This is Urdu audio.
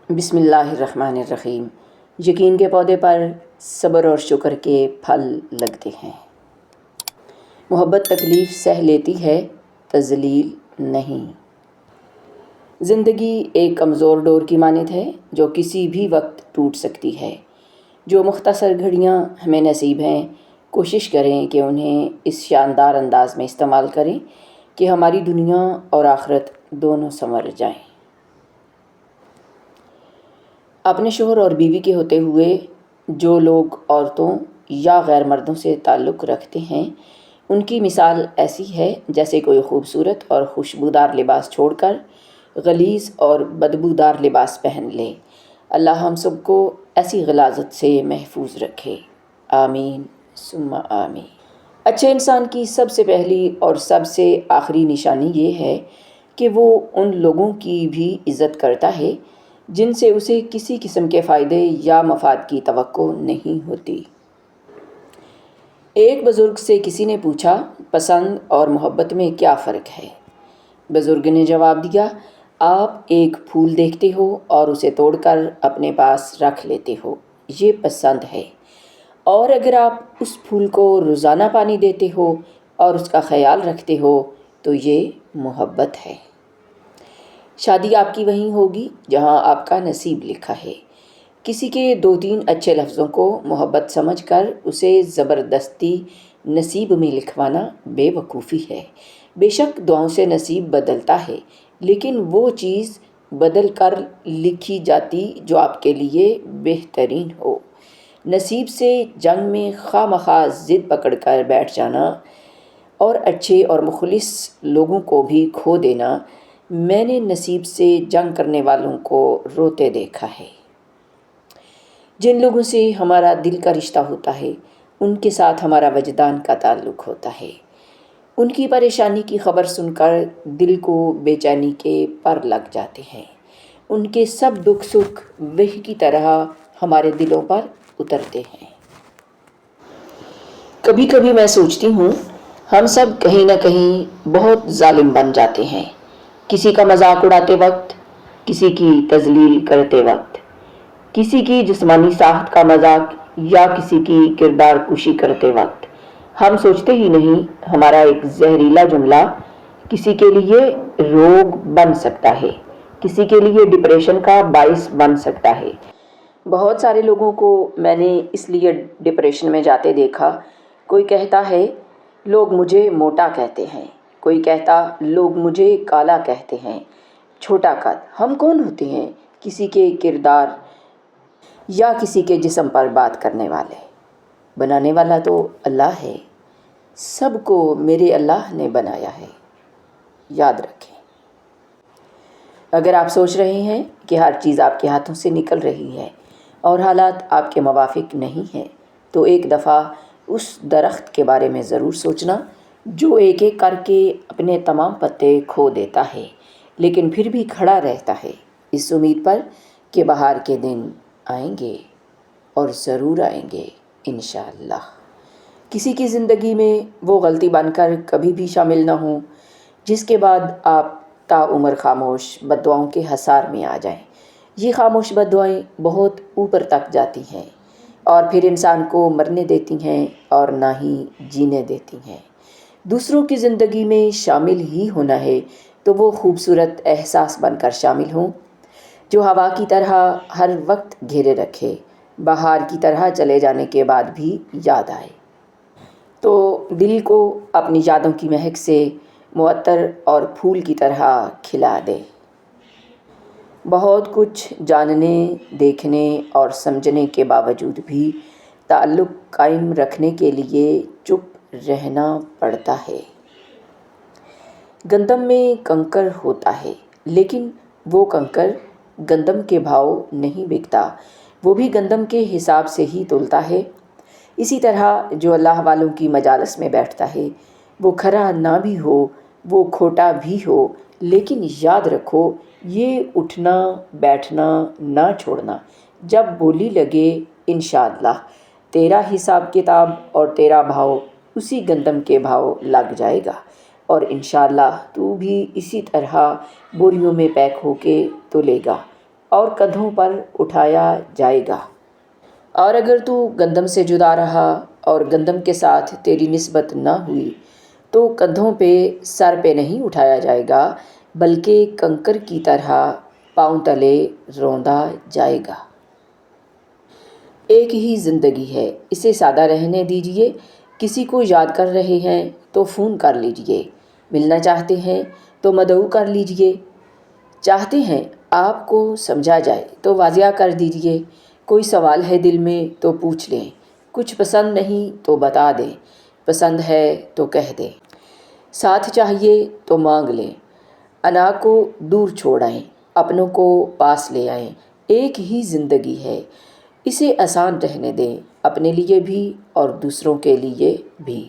بسم اللہ الرحمن الرحیم۔ یقین کے پودے پر صبر اور شکر کے پھل لگتے ہیں۔ محبت تکلیف سہ لیتی ہے، تذلیل نہیں۔ زندگی ایک کمزور ڈور کی مانند ہے جو کسی بھی وقت ٹوٹ سکتی ہے۔ جو مختصر گھڑیاں ہمیں نصیب ہیں، کوشش کریں کہ انہیں اس شاندار انداز میں استعمال کریں کہ ہماری دنیا اور آخرت دونوں سنور جائیں۔ اپنے شوہر اور بیوی کے ہوتے ہوئے جو لوگ عورتوں یا غیر مردوں سے تعلق رکھتے ہیں، ان کی مثال ایسی ہے جیسے کوئی خوبصورت اور خوشبودار لباس چھوڑ کر غلیظ اور بدبودار لباس پہن لے۔ اللہ ہم سب کو ایسی غلاظت سے محفوظ رکھے، آمین ثم آمین۔ اچھے انسان کی سب سے پہلی اور سب سے آخری نشانی یہ ہے کہ وہ ان لوگوں کی بھی عزت کرتا ہے جن سے اسے کسی قسم کے فائدے یا مفاد کی توقع نہیں ہوتی۔ ایک بزرگ سے کسی نے پوچھا، پسند اور محبت میں کیا فرق ہے؟ بزرگ نے جواب دیا، آپ ایک پھول دیکھتے ہو اور اسے توڑ کر اپنے پاس رکھ لیتے ہو، یہ پسند ہے، اور اگر آپ اس پھول کو روزانہ پانی دیتے ہو اور اس کا خیال رکھتے ہو تو یہ محبت ہے۔ شادی آپ کی وہیں ہوگی جہاں آپ کا نصیب لکھا ہے۔ کسی کے 2-3 اچھے لفظوں کو محبت سمجھ کر اسے زبردستی نصیب میں لکھوانا بے وقوفی ہے۔ بے شک دعاؤں سے نصیب بدلتا ہے، لیکن وہ چیز بدل کر لکھی جاتی جو آپ کے لیے بہترین ہو۔ نصیب سے جنگ میں خواہ مخواہ ضد پکڑ کر بیٹھ جانا اور اچھے اور مخلص لوگوں کو بھی کھو دینا، میں نے نصیب سے جنگ کرنے والوں کو روتے دیکھا ہے۔ جن لوگوں سے ہمارا دل کا رشتہ ہوتا ہے، ان کے ساتھ ہمارا وجدان کا تعلق ہوتا ہے۔ ان کی پریشانی کی خبر سن کر دل کو بے چینی کے پر لگ جاتے ہیں۔ ان کے سب دکھ سکھ وحی کی طرح ہمارے دلوں پر اترتے ہیں۔ کبھی کبھی میں سوچتی ہوں، ہم سب کہیں نہ کہیں بہت ظالم بن جاتے ہیں، کسی کا مذاق اڑاتے وقت، کسی کی تذلیل کرتے وقت، کسی کی جسمانی ساخت کا مذاق یا کسی کی کردار کشی کرتے وقت۔ ہم سوچتے ہی نہیں ہمارا ایک زہریلا جملہ کسی کے لیے روگ بن سکتا ہے، کسی کے لیے ڈپریشن کا باعث بن سکتا ہے۔ بہت سارے لوگوں کو میں نے اس لیے ڈپریشن میں جاتے دیکھا۔ کوئی کہتا ہے لوگ مجھے موٹا کہتے ہیں، کوئی کہتا لوگ مجھے کالا کہتے ہیں، چھوٹا قد۔ ہم کون ہوتے ہیں کسی کے کردار یا کسی کے جسم پر بات کرنے والے؟ بنانے والا تو اللہ ہے، سب کو میرے اللہ نے بنایا ہے، یاد رکھیں۔ اگر آپ سوچ رہے ہیں کہ ہر چیز آپ کے ہاتھوں سے نکل رہی ہے اور حالات آپ کے موافق نہیں ہیں، تو ایک دفعہ اس درخت کے بارے میں ضرور سوچنا جو ایک ایک کر کے اپنے تمام پتے کھو دیتا ہے لیکن پھر بھی کھڑا رہتا ہے، اس امید پر کہ بہار کے دن آئیں گے، اور ضرور آئیں گے انشاءاللہ۔ کسی کی زندگی میں وہ غلطی بن کر کبھی بھی شامل نہ ہوں جس کے بعد آپ تا عمر خاموش بددعاؤں کے حصار میں آ جائیں۔ یہ خاموش بددعائیں بہت اوپر تک جاتی ہیں اور پھر انسان کو مرنے دیتی ہیں اور نہ ہی جینے دیتی ہیں۔ دوسروں کی زندگی میں شامل ہی ہونا ہے تو وہ خوبصورت احساس بن کر شامل ہوں جو ہوا کی طرح ہر وقت گھیرے رکھے، بہار کی طرح چلے جانے کے بعد بھی یاد آئے، تو دل کو اپنی یادوں کی مہک سے معطر اور پھول کی طرح کھلا دے۔ بہت کچھ جاننے، دیکھنے اور سمجھنے کے باوجود بھی تعلق قائم رکھنے کے لیے چپ رہنا پڑتا ہے۔ گندم میں کنکر ہوتا ہے لیکن وہ کنکر گندم کے بھاؤ نہیں بکتا، وہ بھی گندم کے حساب سے ہی تولتا ہے۔ اسی طرح جو اللہ والوں کی مجالس میں بیٹھتا ہے، وہ کھرا نہ بھی ہو، وہ کھوٹا بھی ہو، لیکن یاد رکھو یہ اٹھنا بیٹھنا نہ چھوڑنا، جب بولی لگے انشاءاللہ تیرا حساب کتاب اور تیرا بھاؤ اسی گندم کے بھاؤ لگ جائے گا، اور انشاءاللہ تو بھی اسی طرح بوریوں میں پیک ہو کے تولے گا، اور کندھوں پر اٹھایا جائے گا۔ اور اگر تو گندم سے جدا رہا اور گندم کے ساتھ تیری نسبت نہ ہوئی تو کندھوں پہ سر پہ نہیں اٹھایا جائے گا بلکہ کنکر کی طرح پاؤں تلے روندا جائے گا۔ ایک ہی زندگی ہے، اسے سادہ رہنے دیجئے۔ کسی کو یاد کر رہے ہیں تو فون کر لیجئے، ملنا چاہتے ہیں تو مدعو کر لیجئے، چاہتے ہیں آپ کو سمجھا جائے تو واضح کر دیجئے، کوئی سوال ہے دل میں تو پوچھ لیں، کچھ پسند نہیں تو بتا دیں، پسند ہے تو کہہ دیں، ساتھ چاہیے تو مانگ لیں، انا کو دور چھوڑ آئیں، اپنوں کو پاس لے آئیں۔ ایک ہی زندگی ہے، اسے آسان رہنے دیں، اپنے لیے بھی اور دوسروں کے لیے بھی۔